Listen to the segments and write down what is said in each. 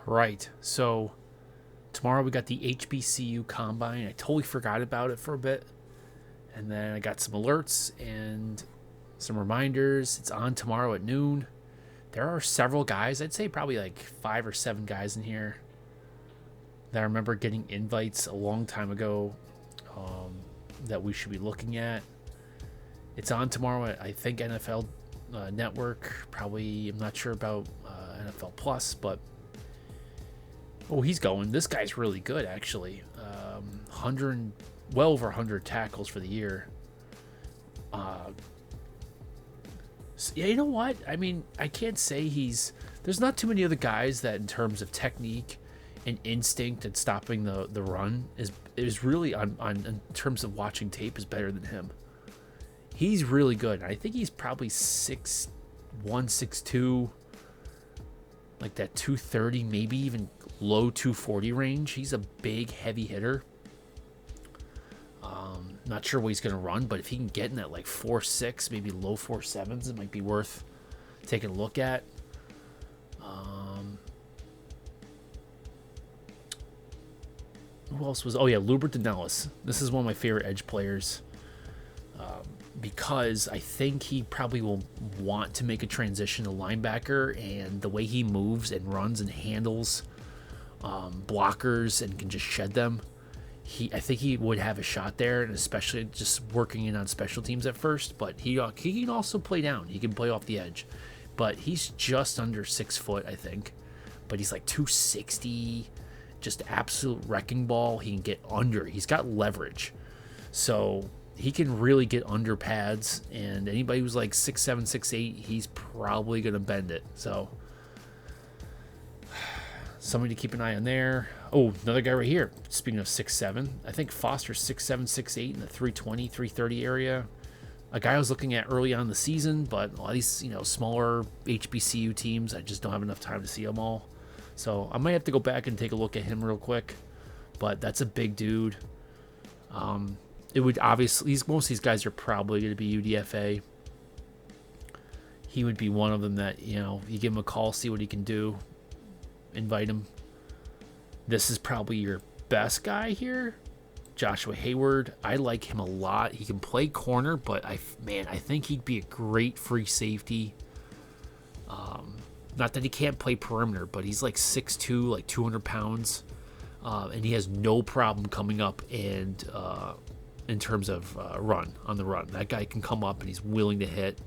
Right. So tomorrow we got the HBCU Combine. I totally forgot about it for a bit. And then I got some alerts and some reminders. It's on tomorrow at noon. There are several guys. I'd say probably like 5 or 7 guys in here that I remember getting invites a long time ago that we should be looking at. It's on tomorrow at, I think, NFL Network. Probably, I'm not sure about NFL Plus, but he's going. This guy's really good, actually. 100, well over 100 tackles for the year. Yeah, you know what? I mean, I can't say there's not too many other guys that in terms of technique and instinct and stopping the run is really on in terms of watching tape is better than him. He's really good. I think he's probably 6'1", 6'2", like that 230, maybe even low 240 range. He's a big, heavy hitter. Not sure what he's going to run, but if he can get in that like 4.6, maybe low 4.7s, it might be worth taking a look at. Who else was? Oh yeah, LOOBERT DENELUS. This is one of my favorite edge players because I think he probably will want to make a transition to linebacker, and the way he moves and runs and handles blockers and can just shed them. I think he would have a shot there, and especially just working in on special teams at first. But he can also play down. He can play off the edge. But he's just under 6 foot, I think. But he's like 260, just absolute wrecking ball. He can get under. He's got leverage, so he can really get under pads. And anybody who's like 6'7", 6'8", he's probably gonna bend it. So somebody to keep an eye on there. Oh, another guy right here. Speaking of 6'7", I think Foster's 6'7", 6'8", in the 320, 330 area. A guy I was looking at early on in the season, but a lot of these, smaller HBCU teams, I just don't have enough time to see them all. So I might have to go back and take a look at him real quick. But that's a big dude. It would obviously, most of these guys are probably going to be UDFA. He would be one of them that, you give him a call, see what he can do, invite him. This is probably your best guy here, Joshua Hayward. I like him a lot. He can play corner, but I think he'd be a great free safety. Not that he can't play perimeter, but he's like 6'2", like 200 pounds, and he has no problem coming up and in terms of on the run. That guy can come up and he's willing to hit.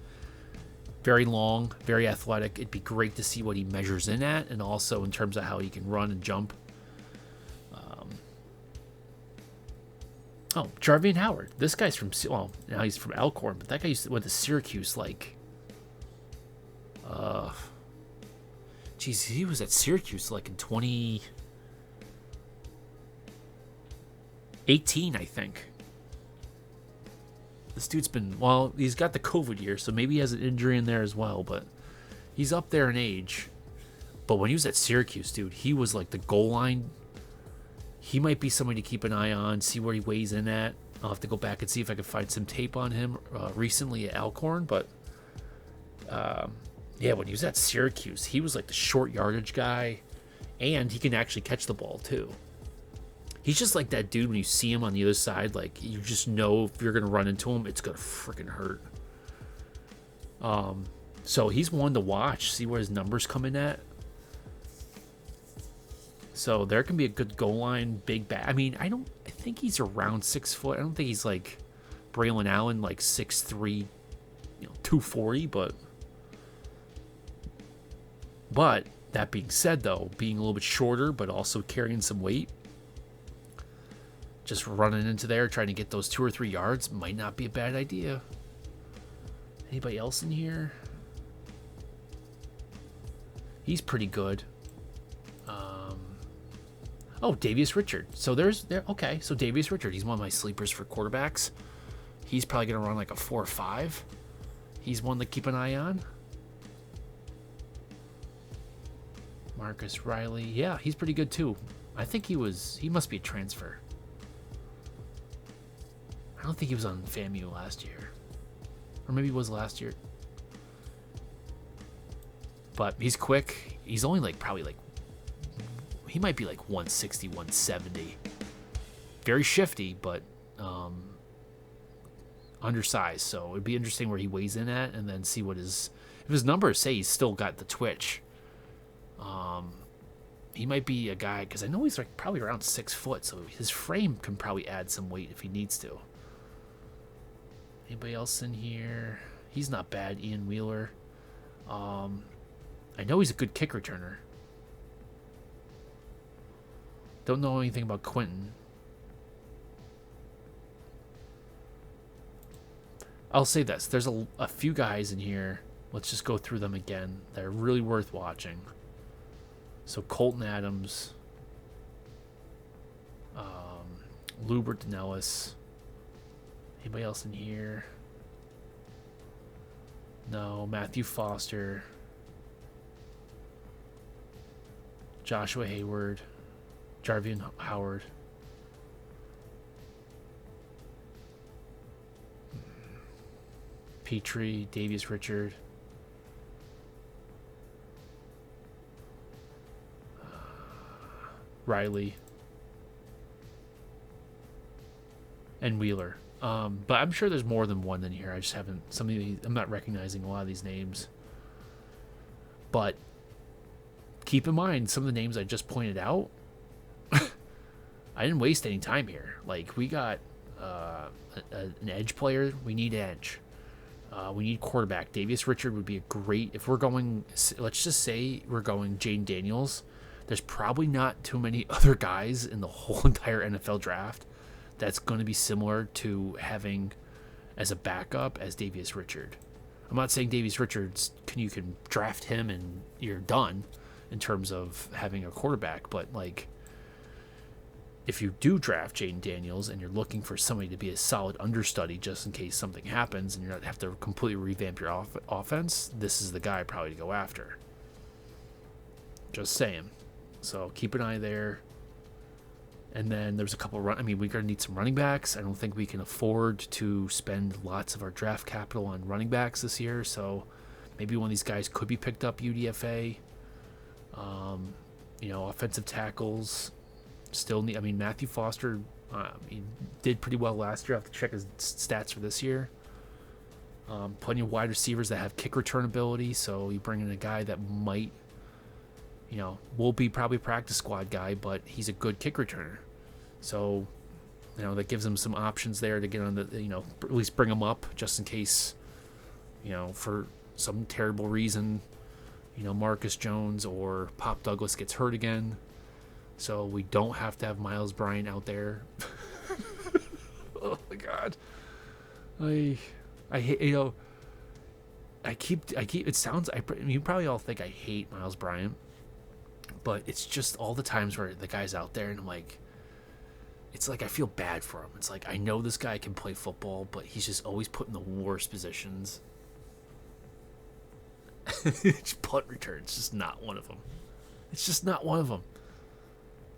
Very long, very athletic. It'd be great to see what he measures in at, and also in terms of how he can run and jump. JARVEON Howard. This guy's now he's from ALCORN, but that guy went to Syracuse he was at Syracuse like in 2018, I think. This dude's he's got the COVID year, so maybe he has an injury in there as well, but he's up there in age. But when he was at Syracuse, dude, he was like the goal line. He might be somebody to keep an eye on, see where he weighs in at. I'll have to go back and see if I can find some tape on him recently at ALCORN. But, when he was at Syracuse, he was like the short yardage guy, and he can actually catch the ball, too. He's just like that dude when you see him on the other side, like, you just know if you're going to run into him, it's going to freaking hurt. So he's one to watch, see where his numbers come in at. So there can be a good goal line, big back. I mean, I think he's around 6 foot. I don't think he's like Braylon Allen, like 6'3", 240. But that being said, though, being a little bit shorter, but also carrying some weight, just running into there, trying to get those 2 or 3 yards might not be a bad idea. Anybody else in here? He's pretty good. DAVIUS Richard. So okay. So DAVIUS Richard, he's one of my sleepers for quarterbacks. He's probably going to run like a 4 or 5. He's one to keep an eye on. Marcus Riley. Yeah, he's pretty good too. I think he must be a transfer. I don't think he was on FAMU last year. Or maybe he was last year. But he's quick. He's only probably He might be like 160, 170. Very shifty, but undersized. So it'd be interesting where he weighs in at, and then see what if his numbers say he's still got the twitch. He might be a guy, because I know he's like probably around 6 foot, so his frame can probably add some weight if he needs to. Anybody else in here? He's not bad. Ian Wheeler. I know he's a good kick returner. Don't know anything about Quentin. I'll say this. There's a few guys in here. Let's just go through them again. They're really worth watching. So Colton Adams. LOOBERT, DENELUS. Anybody else in here? No. Matthew Foster. Joshua Hayward. JARVEON Howard. Petrie, DAVIUS Richard. Riley. And Wheeler. But I'm sure there's more than one in here. I just haven't. I'm not recognizing a lot of these names. But keep in mind, some of the names I just pointed out, I didn't waste any time here. Like, we got an edge player. We need edge. We need quarterback. DAVIUS Richard would be a great, if we're going, let's just say we're going Jaden Daniels. There's probably not too many other guys in the whole entire NFL draft that's going to be similar to having as a backup as DAVIUS Richard. I'm not saying DAVIUS Richards, you can draft him and you're done in terms of having a quarterback, but like, if you do draft Jaden Daniels and you're looking for somebody to be a solid understudy just in case something happens and you don't have to completely revamp your offense, this is the guy probably to go after. Just saying. So keep an eye there. And then there's a couple we're going to need some running backs. I don't think we can afford to spend lots of our draft capital on running backs this year. So maybe one of these guys could be picked up UDFA. Offensive tackles. Still need. Matthew Foster, he did pretty well last year. I have to check his stats for this year. Plenty of wide receivers that have kick return ability. So you bring in a guy that might, will be probably a practice squad guy, but he's a good kick returner. So, that gives him some options there to get on the, at least bring him up just in case, for some terrible reason, Marcus Jones or Pop Douglas gets hurt again. So we don't have to have Miles Bryant out there. Oh my God. I hate, it sounds, you probably all think I hate Miles Bryant, but it's just all the times where the guy's out there and I'm like, it's like I feel bad for him. It's like, I know this guy can play football, but he's just always put in the worst positions. Punt return, it's just not one of them. It's just not one of them.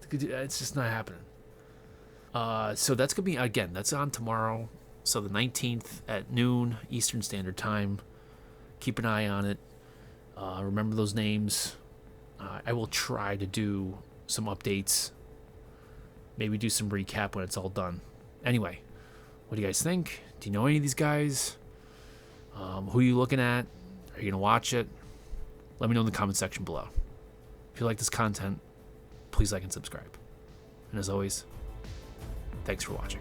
It's just not happening. So that's going to be, again, that's on tomorrow. So the 19th at noon Eastern Standard Time. Keep an eye on it. Remember those names. I will try to do some updates. Maybe do some recap when it's all done. Anyway, what do you guys think? Do you know any of these guys? Who are you looking at? Are you going to watch it? Let me know in the comment section below. If you like this content, please like and subscribe. And as always, thanks for watching.